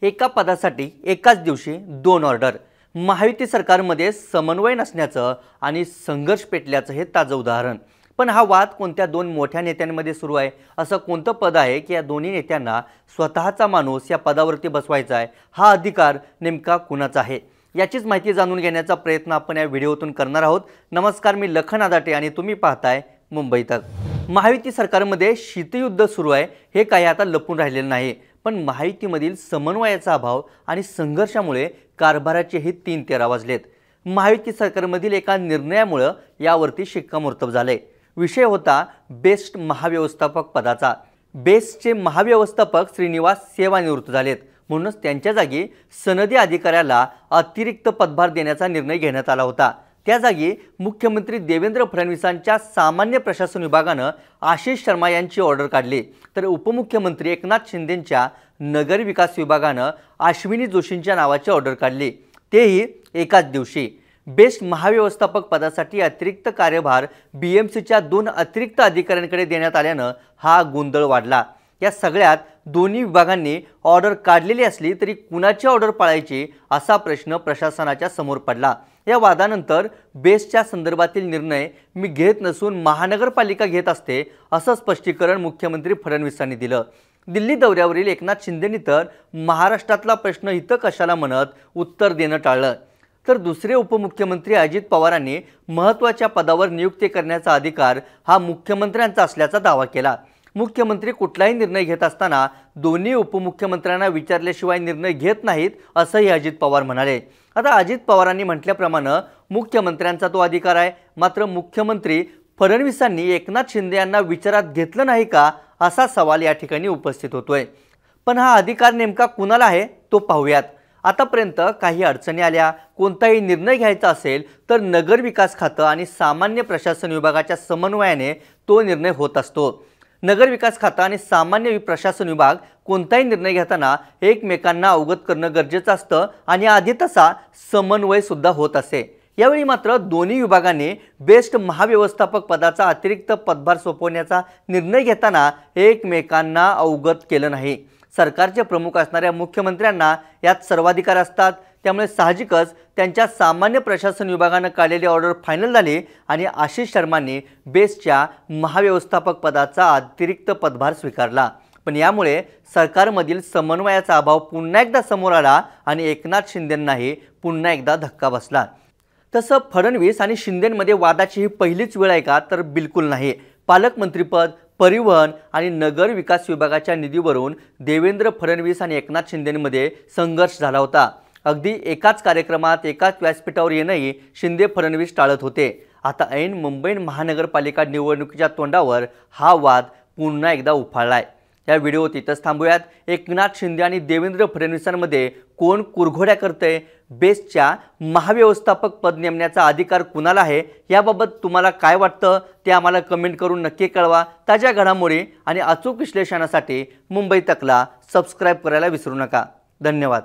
एका पदासाठी एकाच दिवशी दोन ऑर्डर। महायुती सरकारमध्ये समन्वय नसण्याचं आणि संघर्ष पेटल्याचं हे ताजं उदाहरण। पण हा वाद कोणत्या दोन मोठ्या नेत्यांमध्ये सुरू आहे? असं कोणतं पद आहे की या दोन्ही नेत्यांना स्वतःचा माणूस या पदावरती बसवायचा आहे? हा अधिकार नेमका कुणाचा आहे? याचीच माहिती जाणून घेण्याचा प्रयत्न आपण या व्हिडिओतून करणार आहोत। नमस्कार, मी लखन आदाटे आणि तुम्ही पाहताय मुंबई तक। महायुती सरकारमध्ये शीतयुद्ध सुरू आहे हे काही आता लपून राहिलेलं नाही, पण महायुतीमधील समन्वयाचा अभाव आणि संघर्षामुळे कारभाराचे हे 3-13 वाजलेत। महायुती सरकारमधील एका निर्णयामुळे यावरती शिक्कामोर्तब झाले। विषय होता बेस्ट महाव्यवस्थापक पदाचा। बेस्टचे महाव्यवस्थापक श्रीनिवास सेवानिवृत्त झालेत, म्हणूनच त्यांच्या जागी सनदी अधिकाऱ्याला अतिरिक्त पदभार देण्याचा निर्णय घेण्यात आला होता। त्या जागी मुख्यमंत्री देवेंद्र फडणवीसांच्या सामान्य प्रशासन विभागाने आशिष शर्मा यांची ऑर्डर काढली, तर उपमुख्यमंत्री एकनाथ शिंदेंच्या नगर विकास विभागाने अश्विनी जोशींच्या नावाची ऑर्डर काढली, तेही एकाच दिवशी। बेस्ट महाव्यवस्थापक पदासाठी अतिरिक्त कार्यभार बीएमसीच्या 2 अतिरिक्त अधिकाऱ्यांकडे देण्यात आल्याने हा गोंधळ वाढला। या सगळ्यात दोन्ही विभागांनी ऑर्डर काढलेली असली तरी कुणाची ऑर्डर पाळायची असा प्रश्न प्रशासनाच्या समोर पडला। या वादानंतर बेस्टच्या संदर्भातील निर्णय मी घेत नसून महानगरपालिका घेत असते, असं स्पष्टीकरण मुख्यमंत्री फडणवीसांनी दिलं। दिल्ली दौऱ्यावरील एकनाथ शिंदेंनी तर महाराष्ट्रातला प्रश्न इथं कशाला म्हणत उत्तर देणं टाळलं, तर दुसरे उपमुख्यमंत्री अजित पवारांनी महत्त्वाच्या पदावर नियुक्ती करण्याचा अधिकार हा मुख्यमंत्र्यांचा असल्याचा दावा केला। मुख्यमंत्री कुठलाही निर्णय घेत असताना दोन्ही उपमुख्यमंत्र्यांना विचारल्याशिवाय निर्णय घेत नाहीत, असंही अजित पवार म्हणाले। आता अजित पवारांनी म्हटल्याप्रमाणे मुख्यमंत्र्यांचा तो अधिकार आहे, मात्र मुख्यमंत्री फडणवीसांनी एकनाथ शिंदे यांना विचारात घेतलं नाही का, असा सवाल या ठिकाणी उपस्थित होतोय। पण हा अधिकार नेमका कुणाला आहे तो पाहूयात। आतापर्यंत काही अडचणी आल्या, कोणताही निर्णय घ्यायचा असेल तर नगर विकास खातं आणि सामान्य प्रशासन विभागाच्या समन्वयाने तो निर्णय होत असतो। नगर विकास खाता आणि सामान्य प्रशासन विभाग कोणताही निर्णय घेताना एकमेकांना अवगत करणं गरजेचं असतं आणि आधी तसा समन्वय सुद्धा होत असे। यावेळी मात्र दोन्ही विभागांनी बेस्ट महाव्यवस्थापक पदाचा अतिरिक्त पदभार सोपवण्याचा निर्णय घेताना एकमेकांना अवगत केलं नाही। सरकारचे प्रमुख असणाऱ्या मुख्यमंत्र्यांना यात सर्वाधिकार असतात, त्यामुळे साहजिकच त्यांच्या सामान्य प्रशासन विभागाने काढलेली ऑर्डर फायनल झाली आणि आशिष शर्मांनी बेस्टच्या महाव्यवस्थापक पदाचा अतिरिक्त पदभार स्वीकारला। पण यामुळे सरकारमधील समन्वयाचा अभाव पुन्हा एकदा समोर आला आणि एकनाथ शिंदेंनाही पुन्हा एकदा धक्का बसला। तसं फडणवीस आणि शिंदेंमध्ये वादाची ही पहिलीच वेळ आहे का, तर बिलकुल नाही। पालकमंत्रीपद, परिवहन आणि नगर विकास विभागाच्या निधीवरून देवेंद्र फडणवीस आणि एकनाथ शिंदेंमध्ये संघर्ष झाला होता। अगदी एकाच कार्यक्रमात एकाच व्यासपीठावर येणंही शिंदे फडणवीस टाळत होते। आता ऐन मुंबई महानगरपालिका निवडणुकीच्या तोंडावर हा वाद पुन्हा एकदा उफाळलाय। या व्हिडिओत इथंच थांबूयात। एकनाथ शिंदे आणि देवेंद्र फडणवीसांमध्ये कोण कुरघोड्या करतंय? बेस्टच्या महाव्यवस्थापक पद नेमण्याचा अधिकार कुणाला आहे? याबाबत तुम्हाला काय वाटतं ते आम्हाला कमेंट करून नक्की कळवा। ताज्या घडामोडी आणि अचूक विश्लेषणासाठी मुंबई तकला सबस्क्राईब करायला विसरू नका। धन्यवाद।